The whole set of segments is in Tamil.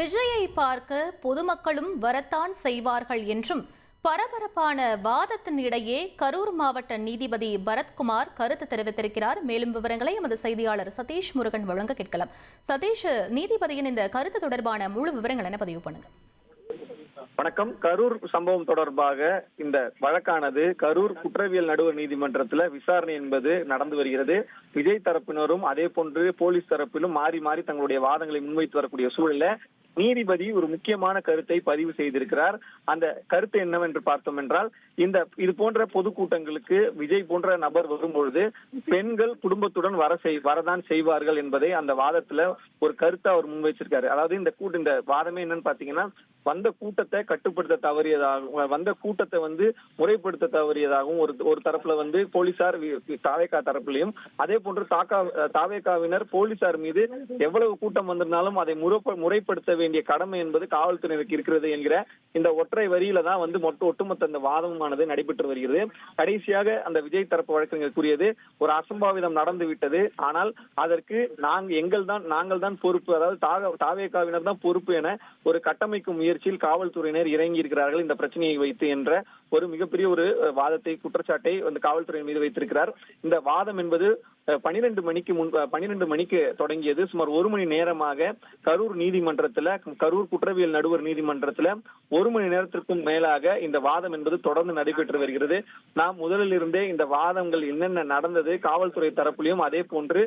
விஜயை பார்க்க பொதுமக்களும் வரத்தான் செய்வார்கள் என்றும் பரபரப்பான வாதத்தின் இடையே கரூர் மாவட்ட நீதிபதி பரத்குமார் கருத்து தெரிவித்திருக்கிறார். மேலும் விவரங்களை எமது செய்தியாளர் சதீஷ் முருகன் வழங்க கேட்கலாம். சதீஷ், நீதிபதியின் இந்த கருத்து தொடர்பான முழு விவரங்கள் என்ன பதிவு பண்ணுங்க. வணக்கம். கரூர் சம்பவம் தொடர்பாக இந்த வழக்கானது கரூர் குற்றவியல் நடுவர் நீதிமன்றத்தில் விசாரணை என்பது நடந்து வருகிறது. விஜய் தரப்பினரும் அதே போன்று போலீஸ் தரப்பிலும் மாறி மாறி தங்களுடைய வாதங்களை முன்வைத்து வரக்கூடிய சூழல்ல நீதிபதி ஒரு முக்கியமான கருத்தை பதிவு செய்திருக்கிறார். அந்த கருத்து என்னவென்று பார்த்தோம் என்றால், இது போன்ற பொதுக்கூட்டங்களுக்கு விஜய் போன்ற நபர் வரும்பொழுது பெண்கள் குடும்பத்துடன் வரதான் செய்வார்கள் என்பதை அந்த வாதத்துல ஒரு கருத்தை அவர் முன்வைச்சிருக்காரு. அதாவது இந்த வாதமே என்னன்னு பாத்தீங்கன்னா, வந்த கூட்டத்தை கட்டுப்படுத்த தவறியதாகவும் வந்த கூட்டத்தை முறைப்படுத்த தவறியதாகவும் ஒரு தரப்புல போலீசார் தாவேகா தரப்புலையும், அதே போன்று தாவேகாவினர் போலீசார் மீது எவ்வளவு கூட்டம் வந்திருந்தாலும் அதை முறைப்படுத்த வேண்டிய கடமை என்பது காவல்துறையினருக்கு இருக்கிறது என்கிற இந்த ஒற்றை வரியில தான் ஒட்டுமொத்த இந்த வாதமானது நடைபெற்று வருகிறது. கடைசியாக அந்த விஜய் தரப்பு வழக்கறிஞர் கூறியது, ஒரு அசம்பாவிதம் நடந்து விட்டது, ஆனால் அதற்கு நாங்கள் தான் பொறுப்பு, அதாவது தாவேகாவினர் தான் பொறுப்பு என ஒரு கட்டமைக்கும் முயற்சியில் காவல்துறையினர் இறங்கி இருக்கிறார்கள் இந்த பிரச்சனையை வைத்து என்ற ஒரு மிகப்பெரிய ஒரு வாதத்தை, குற்றச்சாட்டை காவல்துறை மீது வைத்திருக்கிறார். இந்த வாதம் என்பது 12 மணிக்கு தொடங்கியது. சுமார் 1 மணி நேரமாக கரூர் நீதிமன்றத்துல, கரூர் குற்றவியல் நடுவர் நீதிமன்றத்துல 1 மணி நேரத்திற்கும் மேலாக இந்த வாதம் என்பது தொடர்ந்து நடைபெற்று வருகிறது. நாம் முதலில் இருந்தே இந்த வாதங்கள் என்னென்ன நடந்தது, காவல்துறை தரப்பிலும் அதே போன்று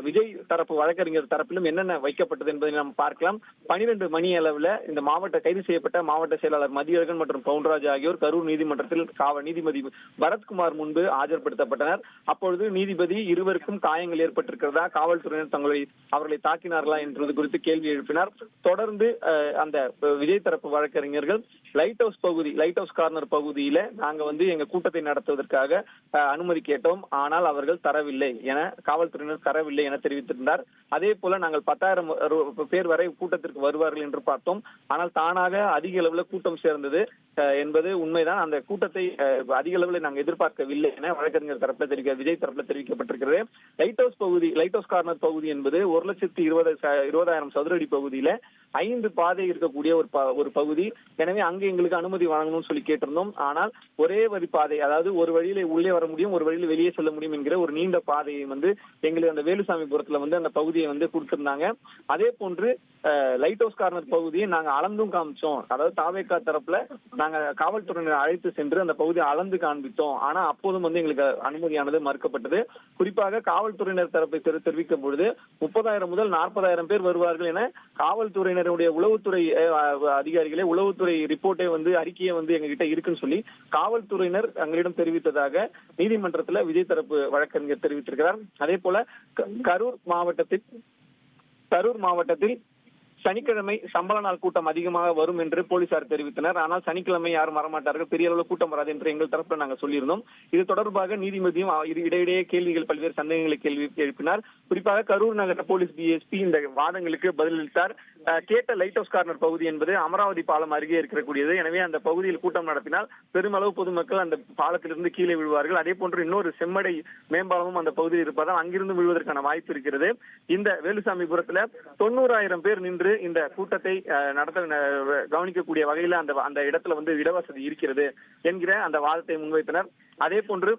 விஜய் தரப்பு வழக்கறிஞர் தரப்பிலும் என்னென்ன வைக்கப்பட்டது என்பதை நாம் பார்க்கலாம். 12 மணி அளவுல இந்த கைது செய்யப்பட்ட மாவட்ட செயலாளர் மதியழகன் மற்றும் பவுன்ராஜ் ஆகியோர் கரூர் நீதிமன்றத்தில் நீதிபதி பரத்குமார் முன்பு ஆஜர்படுத்தப்பட்டனர். அப்பொழுது நீதிபதி இருவருக்கும் காயங்கள் ஏற்பட்டிருக்கிறதா, காவல்துறையினர் அவர்களை தாக்கினார்களா என்பது குறித்து கேள்வி எழுப்பினார். தொடர்ந்து அந்த விஜய் தரப்பு வழக்கறிஞர்கள் லைட் ஹவுஸ் கார்னர் பகுதியில நாங்க எங்க கூட்டத்தை நடத்துவதற்காக அனுமதி கேட்டோம், ஆனால் அவர்கள் தரவில்லை என, காவல்துறையினர் தரவில்லை என தெரிவித்திருந்தார். அதே போல நாங்கள் 10,000 பேர் வரை கூட்டத்திற்கு வருவார்கள் என்று பார்த்தோம், ஆனால் தானாக அதிக அளவுல கூட்டம் சேர்ந்தது என்பது உண்மைதான். அந்த கூட்டத்தை அதிக அளவில் நாங்கள் எதிர்பார்க்கவில்லை என வழக்கறிஞர் தரப்புல விஜய் தரப்புல தெரிவிக்கப்பட்டிருக்கிறது. லைட் ஹவுஸ் கார்னர் பகுதி என்பது 1,20,000 சதுர அடி பகுதியில 5 பாதை இருக்கக்கூடிய ஒரு பகுதி. எனவே அங்கு எங்களுக்கு அனுமதி வழங்கணும்னு சொல்லி கேட்டிருந்தோம். ஆனால் ஒரே வரி பாதை, அதாவது ஒரு வழியில உள்ளே வர முடியும், ஒரு வழியில வெளியே செல்ல முடியும் என்கிற ஒரு நீண்ட பாதையை எங்களுக்கு அந்த வேலுசாமிபுரத்துல அந்த பகுதியை கொடுத்திருந்தாங்க. அதே போன்று லைட் ஹவுஸ் கார்னர் பகுதியை நாங்க அளந்தும் காமிச்சோம். அதாவது தாவேகா தரப்புல நாங்க காவல்துறையினர் அழைத்து சென்று அந்த பகுதியை அளந்து காண்பித்தோம். ஆனா அப்போதும் எங்களுக்கு அனுமதியானது மறுக்கப்பட்டது. குறிப்பாக காவல்துறையினர் தரப்பை தெரிவிக்கும் பொழுது 30,000 முதல் 40,000 பேர் வருவார்கள் என காவல்துறையினருடைய உளவுத்துறை அதிகாரிகளே உளவுத்துறை ரிப்போர்ட்டை அறிக்கையை எங்ககிட்ட இருக்குன்னு சொல்லி காவல்துறையினர் எங்களிடம் தெரிவித்ததாக நீதிமன்றத்துல விஜய் தரப்பு வழக்கறிஞர் தெரிவித்திருக்கிறார். அதே போல கரூர் மாவட்டத்தில் சனிக்கிழமை சம்பள நாள் கூட்டம் அதிகமாக வரும் என்று போலீசார் தெரிவித்தனர். ஆனால் சனிக்கிழமை யாரும் வரமாட்டார்கள், பெரிய அளவில் கூட்டம் வராது என்று எங்கள் தரப்புல நாங்கள் சொல்லியிருந்தோம். இது தொடர்பாக நீதிபதியும் இடையிடையே கேள்விகள், பல்வேறு சந்தேகங்களை எழுப்பினார். குறிப்பாக கரூர் நகர போலீஸ் டிஎஸ்பி இந்த வாதங்களுக்கு பதிலளித்தார். கேட்ட லைட் ஹவுஸ் கார்னர் பகுதி என்பது அமராவதி பாலம் அருகே இருக்கக்கூடியது. எனவே அந்த பகுதியில் கூட்டம் நடத்தினால் பெருமளவு பொதுமக்கள் அந்த பாலத்திலிருந்து கீழே விழுவார்கள். அதே போன்று இன்னொரு செம்மடை மேம்பாலமும் அந்த பகுதியில் இருப்பதால் அங்கிருந்து விழுவதற்கான வாய்ப்பு இருக்கிறது. இந்த வேலுசாமிபுரத்துல 90,000 பேர் நின்று இந்த கூட்டத்தை கவனிக்கக்கூடிய வகையில அந்த இடத்துல இடவசதி இருக்கிறது என்கிற அந்த வாதத்தை முன்வைத்தனர். அதே போன்று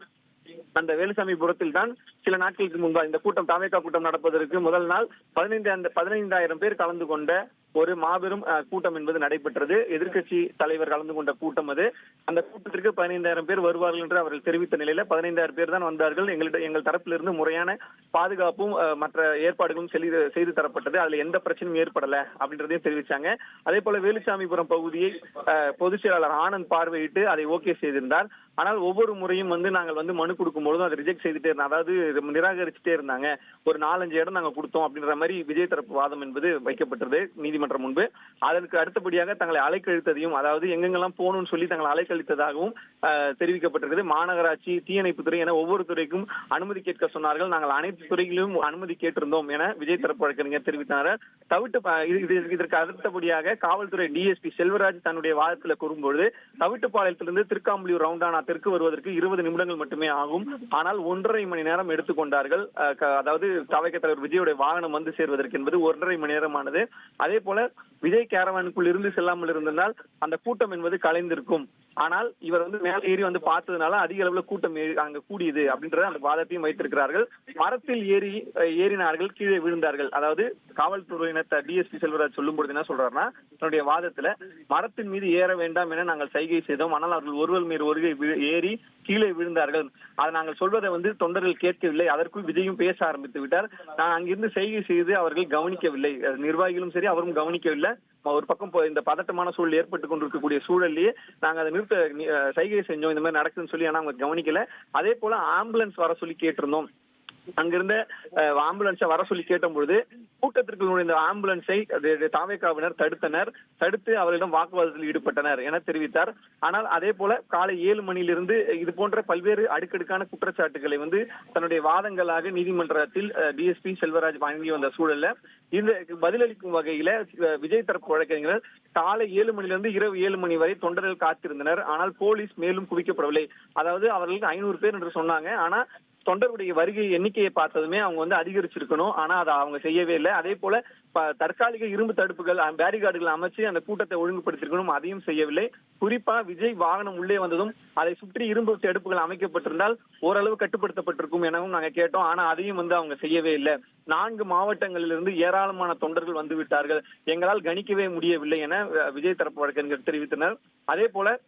அந்த வேலுசாமிபுரத்தில் தான் சில நாட்களுக்கு முன்பாக இந்த கூட்டம், தாவேகா கூட்டம் நடப்பதற்கு முதல் நாள் 15,000 பேர் கலந்து கொண்ட ஒரு மாபெரும் கூட்டம் என்பது நடைபெற்றது. எதிர்க்கட்சி தலைவர் கலந்து கொண்ட கூட்டம் அது. அந்த கூட்டத்திற்கு 15,000 பேர் வருவார்கள் என்று அவர்கள் தெரிவித்த நிலையில 15,000 பேர் தான் வந்தார்கள். எங்கள் தரப்பிலிருந்து முறையான பாதுகாப்பும் மற்ற ஏற்பாடுகளும் செய்து தரப்பட்டது. அதுல எந்த பிரச்சனையும் ஏற்படல அப்படின்றதையும் தெரிவிச்சாங்க. அதே போல வேலுசாமிபுரம் பகுதியை பொதுச் செயலாளர் ஆனந்த் பார்வையிட்டு அதை ஓகே செய்திருந்தார். ஆனால் ஒவ்வொரு முறையும் நாங்கள் மனு கொடுக்கும் பொழுதும் அதை ரிஜெக்ட் செய்துட்டே இருந்தாங்க, அதாவது நிராகரிச்சுட்டே இருந்தாங்க. ஒரு 4-5 இடம் நாங்க கொடுத்தோம் அப்படின்ற மாதிரி விஜய் தரப்பு வாதம் என்பது வைக்கப்பட்டது நீதிமன்றம் முன்பு. அதற்கு அடுத்தபடியாக தங்களை அலைக்கழித்ததையும், அதாவது எங்கெங்கெல்லாம் போகணும்னு சொல்லி தங்களை அலைக்கழித்ததாகவும் தெரிவிக்கப்பட்டிருக்கிறது. மாநகராட்சி, தீயணைப்பு துறை என ஒவ்வொரு துறைக்கும் அனுமதி கேட்க சொன்னார்கள். நாங்கள் அனைத்து துறைகளிலும் அனுமதி கேட்டிருந்தோம் என விஜய் தரப்பு வழக்கறிஞர் தெரிவித்தார். இதற்கு அடுத்தபடியாக காவல்துறை டிஎஸ்பி செல்வராஜ் தன்னுடைய வாதத்தில் கூறும்பொழுது, தவிட்டுப்பாளையத்திலிருந்து திருக்காம்புலியூர் ரவுண்டானா தெற்கு வருவதற்கு 20 நிமிடங்கள் மட்டுமே ஆகும். ஆனால் 1.5 மணி நேரம் எடுத்துக்கொண்டார்கள். அதாவது தவிக தலைவர் விஜயுடைய வாகனம் வந்து சேர்வதற்கு என்பது 1.5 மணி நேரம் ஆனது. அதே போல விஜய் கேரவானுக்குள் இருந்து செல்லாமல் இருந்ததால் அந்த கூட்டம் என்பது கலைந்திருக்கும். ஆனால் இவர் வந்து மேல ஏறி வந்து பார்த்ததுனால அதிக அளவுல கூட்டம் அங்க கூடியது அப்படின்றத அந்த வாதத்தையும் வைத்திருக்கிறார்கள். மரத்தில் ஏறினார்கள், கீழே விழுந்தார்கள். அதாவது காவல்துறையினர் டிஎஸ்பி செல்வராஜ் சொல்லும் பொழுது என்ன சொல்றாருன்னா, தன்னுடைய வாதத்துல மரத்தின் மீது ஏற வேண்டாம் என நாங்கள் சைகை செய்தோம், ஆனால் அவர்கள் ஒருவர் மீது ஒருவர் ஏறி கீழே விழுந்தார்கள். அதை நாங்கள் சொல்வதை வந்து தொண்டர்கள் கேட்கவில்லை. அதற்குள் விஜயும் பேச ஆரம்பித்து விட்டார். நான் அங்கிருந்து செய்கை செய்து அவர்கள் கவனிக்கவில்லை, நிர்வாகிகளும் சரி அவரும் கவனிக்கவில்லை. ஒரு பக்கம் இந்த பதட்டமான சூழல் ஏற்பட்டுக் கொண்டிருக்கக்கூடிய சூழல்லையே நாங்க அதை நிறுத்த சைகை செஞ்சோம், இந்த மாதிரி நடக்குதுன்னு சொல்லி. ஆனா அவங்க கவனிக்கல. அதே போல ஆம்புலன்ஸ் வர சொல்லி கேட்டிருந்தோம். அங்கிருந்த ஆம்புலன்ஸை வர சொல்லி கேட்டபொழுது கூட்டத்திற்கு நுழைந்த ஆம்புலன்ஸை தாவேகாவினர் தடுத்து அவர்களிடம் வாக்குவாதத்தில் ஈடுபட்டனர் என தெரிவித்தார். ஆனால் அதே போல காலை 7 மணியிலிருந்து இது போன்ற பல்வேறு அடுக்கடுக்கான குற்றச்சாட்டுகளை வந்து தன்னுடைய வாதங்களாக நீதிமன்றத்தில் டிஎஸ்பி செல்வராஜ் வழங்கி வந்த சூழல்ல இந்த பதிலளிக்கும் வகையில விஜய் தரப்பு வழக்கறிஞர்கள் காலை 7 மணிலிருந்து இரவு 7 மணி வரை தொண்டர்கள் காத்திருந்தனர். ஆனால் போலீஸ் மேலும் குவிக்கப்படவில்லை. அதாவது அவர்களுக்கு 500 பேர் என்று சொன்னாங்க. ஆனா தொண்டருடைய வருகை எண்ணிக்கையை பார்த்ததுமே அவங்க வந்து அதிகரிச்சிருக்கணும். ஆனா அதை அவங்க செய்யவே இல்லை. அதே போல தற்காலிக இரும்பு தடுப்புகள் பேரிகார்டுகள் அமைச்சு அந்த கூட்டத்தை ஒழுங்குபடுத்திருக்கணும், அதையும் செய்யவில்லை. குறிப்பா விஜய் வாகனம் உள்ளே வந்ததும் அதை சுற்றி இரும்பு தடுப்புகள் அமைக்கப்பட்டிருந்தால் ஓரளவு கட்டுப்படுத்தப்பட்டிருக்கும் எனவும் நாங்க கேட்டோம். ஆனா அதையும் வந்து அவங்க செய்யவே இல்லை. 4 மாவட்டங்களிலிருந்து ஏராளமான தொண்டர்கள் வந்து விட்டார்கள், எங்களால் கணிக்கவே முடியவில்லை என விஜய் தரப்பு வழக்கறிஞர் தெரிவித்தனர். அதே போல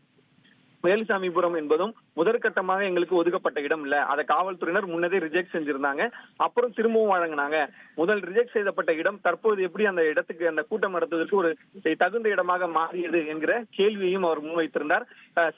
வேலுசாமிபுரம் என்பதும் முதற்கட்டமாக எங்களுக்கு ஒதுக்கப்பட்ட இடம் இல்ல, அதை காவல்துறையினர் முன்னதே ரிஜெக்ட் செஞ்சிருந்தாங்க, அப்புறம் திரும்பவும் வழங்கினாங்க. முதல் ரிஜெக்ட் செய்யப்பட்ட இடம் தற்போது எப்படி அந்த இடத்துக்கு அந்த கூட்டம் நடத்துவதற்கு ஒரு தகுந்த இடமாக மாறியது என்கிற கேள்வியையும் அவர் முன்வைத்திருந்தார்.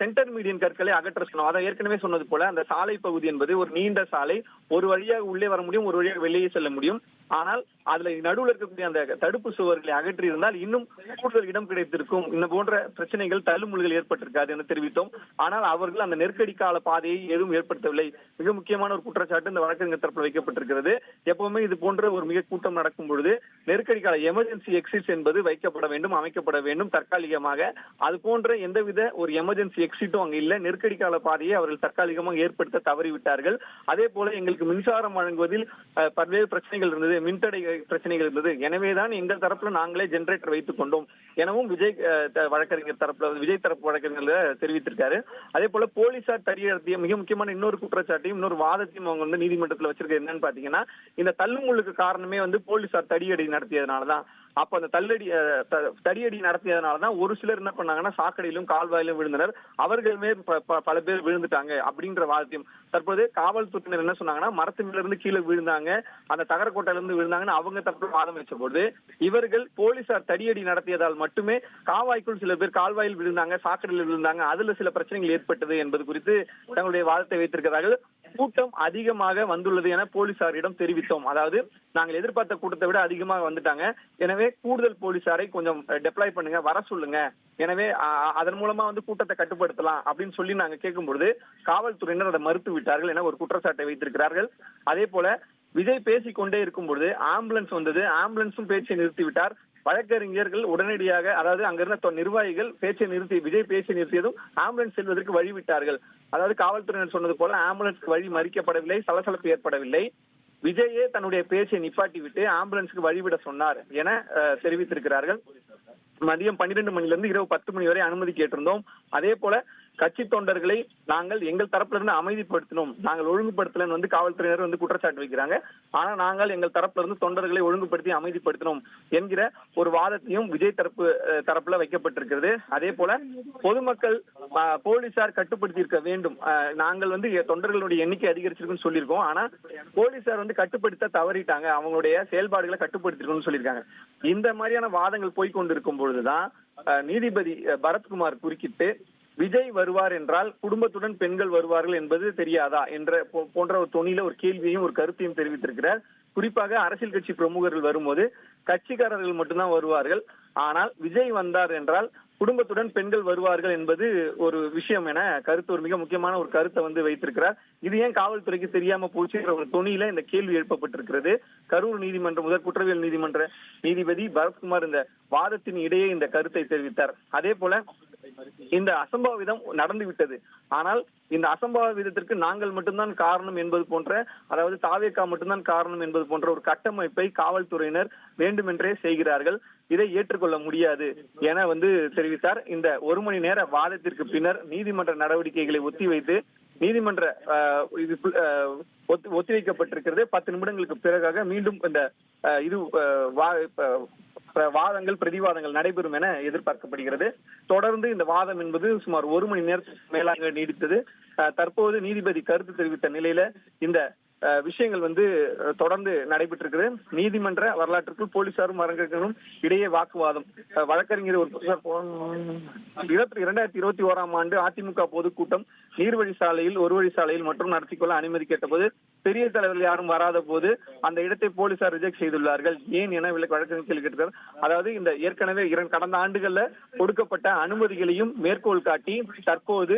சென்டர் மீடியன் கற்களை அகற்ற சொன்னோம். அதை ஏற்கனவே சொன்னது போல அந்த சாலை பகுதி என்பது ஒரு நீண்ட சாலை, ஒரு வழியாக உள்ளே வர முடியும், ஒரு வழியாக வெளியே செல்ல முடியும். ஆனால் அதுல நடுவில் இருக்கக்கூடிய அந்த தடுப்பு சுவர்களை அகற்றி இருந்தால் இன்னும் கூடுதல் இடம் கிடைத்திருக்கும், இந்த போன்ற பிரச்சனைகள் தள்ளுமுள்கள் ஏற்பட்டிருக்காது என தெரிவித்தோம். ஆனால் அவர்கள் அந்த நெருக்கடி கால பாதையை எதுவும் ஏற்படுத்தவில்லை. மிக முக்கியமான ஒரு குற்றச்சாட்டு இந்த வழக்கறிஞர் தரப்பில் வைக்கப்பட்டிருக்கிறது. எப்பவுமே இது போன்ற ஒரு மிக கூட்டம் நடக்கும் பொழுது நெருக்கடி கால எமர்ஜென்சி எக்ஸிட் என்பது வைக்கப்பட வேண்டும், அமைக்கப்பட வேண்டும் தற்காலிகமாக. அது போன்ற எந்தவித ஒரு எமர்ஜென்சி எக்ஸிட்டும் அங்க இல்ல. நெருக்கடி கால பாதையை அவர்கள் தற்காலிகமாக ஏற்படுத்த தவறிவிட்டார்கள். அதே போல எங்களுக்கு மின்சாரம் வழங்குவதில் பல்வேறு பிரச்சனைகள் இருந்தது, மின்தடை பிரச்சனைகள் இருந்தது. எனவேதான் எங்கள் தரப்புல நாங்களே ஜெனரேட்டர் வைத்துக் கொண்டோம் எனவும் விஜய் தரப்பு வழக்கறிஞர் தெரிவித்திருக்காரு. அதே போல போலீசார் தடியடிய மிக முக்கியமான இன்னொரு குற்றச்சாட்டையும் இன்னொரு வாதத்தையும் அவங்க வந்து நீதிமன்றத்தில் வச்சிருக்க என்னன்னு பாத்தீங்கன்னா, இந்த தள்ளுமுள்ளுக்கு காரணமே வந்து போலீசார் தடியடி நடத்தியதுனாலதான். அப்ப அந்த தடியடி நடத்தியதுனாலதான் ஒரு சிலர் என்ன பண்ணாங்கன்னா சாக்கடையிலும் கால்வாயிலும் விழுந்தனர், அவர்களுமே பல பேர் விழுந்துட்டாங்க அப்படின்ற வாதத்தையும். தற்போது காவல்துறையினர் என்ன சொன்னாங்கன்னா, மரத்து மேல இருந்து கீழே விழுந்தாங்க, அந்த தகரக்கோட்டையில இருந்து விழுந்தாங்கன்னு அவங்க தரப்பு வாதம் வச்ச போது இவர்கள் போலீசார் தடியடி நடத்தியதால் மட்டுமே காவாய்க்குள் சில பேர் கால்வாயில் விழுந்தாங்க, சாக்கடையில் விழுந்தாங்க, அதுல சில பிரச்சனைகள் ஏற்பட்டது என்பது குறித்து தங்களுடைய வாதத்தை வைத்திருக்கிறார்கள். கூட்டம் அதிகமாக வந்துள்ளது என போலீசாரிடம் தெரிவித்தோம். அதாவது நாங்கள் எதிர்பார்த்த கூட்டத்தை விட அதிகமாக வந்துட்டாங்க, எனவே கூடுதல் போலீசாரை கொஞ்சம் டெப்ளாய் பண்ணுங்க, வர சொல்லுங்க, எனவே அதன் மூலமா வந்து கூட்டத்தை கட்டுப்படுத்தலாம் அப்படின்னு சொல்லி நாங்க கேட்கும் பொழுது காவல்துறையினர் அதை மறுத்து விட்டார்கள் என ஒரு குற்றச்சாட்டை வைத்திருக்கிறார்கள். அதே போல விஜய் பேசிக்கொண்டே இருக்கும் பொழுது ஆம்புலன்ஸ் வந்தது, ஆம்புலன்ஸும் பேச்சை நிறுத்திவிட்டார். வழக்கறிஞர்கள் உடனடியாக, அதாவது அங்கிருந்த நிர்வாகிகள் விஜய் பேச்சை நிறுத்தியதும் ஆம்புலன்ஸ் செல்வதற்கு வழிவிட்டார்கள். அதாவது காவல்துறையினர் சொன்னது போல ஆம்புலன்ஸ்க்கு வழி மறிக்கப்படவில்லை, சலசலப்பு ஏற்படவில்லை. விஜயே தன்னுடைய பேச்சை நிப்பாட்டி விட்டு ஆம்புலன்ஸுக்கு வழிவிட சொன்னார் என தெரிவித்திருக்கிறார்கள். மதியம் 12 மணிலிருந்து இரவு 10 மணி வரை அனுமதி கேட்டிருந்தோம். அதே போல கட்சி தொண்டர்களை நாங்கள் எங்கள் தரப்புல இருந்து அமைதிப்படுத்தினோம், நாங்கள் ஒழுங்குபடுத்தலன்னு வந்து காவல்துறையினர் வந்து குற்றச்சாட்டு வைக்கிறாங்க. ஆனா நாங்கள் எங்கள் தரப்புல இருந்து தொண்டர்களை ஒழுங்குபடுத்தி அமைதிப்படுத்தினோம் என்கிற ஒரு வாதத்தையும் விஜய் தரப்புல வைக்கப்பட்டிருக்கிறது. அதே போல பொதுமக்கள் போலீசார் கட்டுப்படுத்தி இருக்க வேண்டும், நாங்கள் வந்து தொண்டர்களுடைய எண்ணிக்கை அதிகரிச்சிருக்குன்னு சொல்லியிருக்கோம், ஆனா போலீசார் வந்து கட்டுப்படுத்த தவறிட்டாங்க, அவங்களுடைய செயல்பாடுகளை கட்டுப்படுத்திருக்கணும்னு சொல்லியிருக்காங்க. இந்த மாதிரியான வாதங்கள் போய்கொண்டிருக்கும் பொழுதுதான் நீதிபதி பரத்குமார் குறுக்கிட்டு விஜய் வருவார் என்றால் குடும்பத்துடன் பெண்கள் வருவார்கள் என்பது தெரியாதா என்ற போன்ற ஒரு தொனியில ஒரு கேள்வியையும் ஒரு கருத்தையும் தெரிவித்திருக்கிறார். குறிப்பாக அரசியல் கட்சி பிரமுகர்கள் வரும்போது கட்சிக்காரர்கள் மட்டும்தான் வருவார்கள், ஆனால் விஜய் வந்தார் என்றால் குடும்பத்துடன் பெண்கள் வருவார்கள் என்பது ஒரு விஷயம் என ஒரு மிக முக்கியமான ஒரு கருத்தை வந்து வைத்திருக்கிறார். இது ஏன் காவல்துறைக்கு தெரியாம போச்சு என்ற ஒரு தொனியில இந்த கேள்வி எழுப்பப்பட்டிருக்கிறது. கரூர் நீதிமன்ற முதல் குற்றவியல் நீதிமன்ற நீதிபதி பரத்குமார் இந்த வாதத்தின் இடையே இந்த கருத்தை தெரிவித்தார். அதே போல இந்த அசம்பாவிதம் நடந்து விட்டது. ஆனால் இந்த அசம்பாவிதத்திற்கு நாங்கள் மட்டும்தான் காரணம் என்பது போன்ற, அதாவது தாவேகா மட்டும்தான் காரணம் என்பது போன்ற ஒரு கட்டமைப்பை காவல்துறையினர் வேண்டுமென்றே செய்கிறார்கள். இதை ஏற்றுக்கொள்ள முடியாது என தெரிவித்தார். இந்த 1 மணி நேர வாதத்திற்கு பின்னர் நீதிமன்ற நடவடிக்கைகளை ஒத்திவைத்து நீதிமன்ற ஒத்திவைக்கப்பட்டிருக்கிறது. 10 நிமிடங்களுக்கு பிறகாக மீண்டும் இந்த வாதங்கள் பிரதிவாதங்கள் நடைபெறும் என எதிர்பார்க்கப்படுகிறது. தொடர்ந்து இந்த வாதம் என்பது சுமார் 1 மணி நேரத்துக்கு மேலாக நீடித்தது. தற்போது நீதிபதி கருத்து தெரிவித்த நிலையில இந்த விஷயங்கள் தொடர்ந்து நடைபெற்றிருக்கிறது. நீதிமன்ற வரலாற்றுக்குள் போலீசாரும் வழக்கறிஞரும் இடையே வாக்குவாதம். வழக்கறிஞர் 2021ஆம் ஆண்டு அதிமுக பொதுக்கூட்டம் நீர்வழி சாலையில், ஒரு வழி சாலையில் மற்றும் நடத்திக்கொள்ள அனுமதி கேட்டபோது பெரிய தலைவர்கள் யாரும் வராத போது அந்த இடத்தை போலீசார் ரிஜெக்ட் செய்துள்ளார்கள். ஏன் என வழக்கறிஞர் கேள்வி கேட்டார். அதாவது இந்த ஏற்கனவே கடந்த ஆண்டுகள்ல கொடுக்கப்பட்ட அனுமதிகளையும் மேற்கோள் காட்டி தற்போது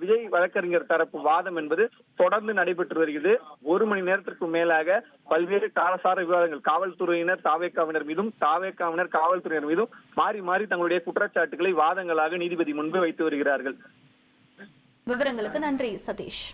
விஜய் வழக்கறிஞர் தரப்பு வாதம் என்பது தொடர்ந்து நடைபெற்று வருகிறது. 1 மணி நேரத்திற்கு மேலாக பல்வேறு காலசார விவாதங்கள் காவல்துறையினர் தாவேகாவினர் மீதும், தாவேகாவினர் காவல்துறையினர் மீதும் மாறி மாறி தங்களுடைய குற்றச்சாட்டுகளை வாதங்களாக நீதிபதி முன்பு வைத்து வருகிறார்கள். விவரங்களுக்கு நன்றி சதீஷ்.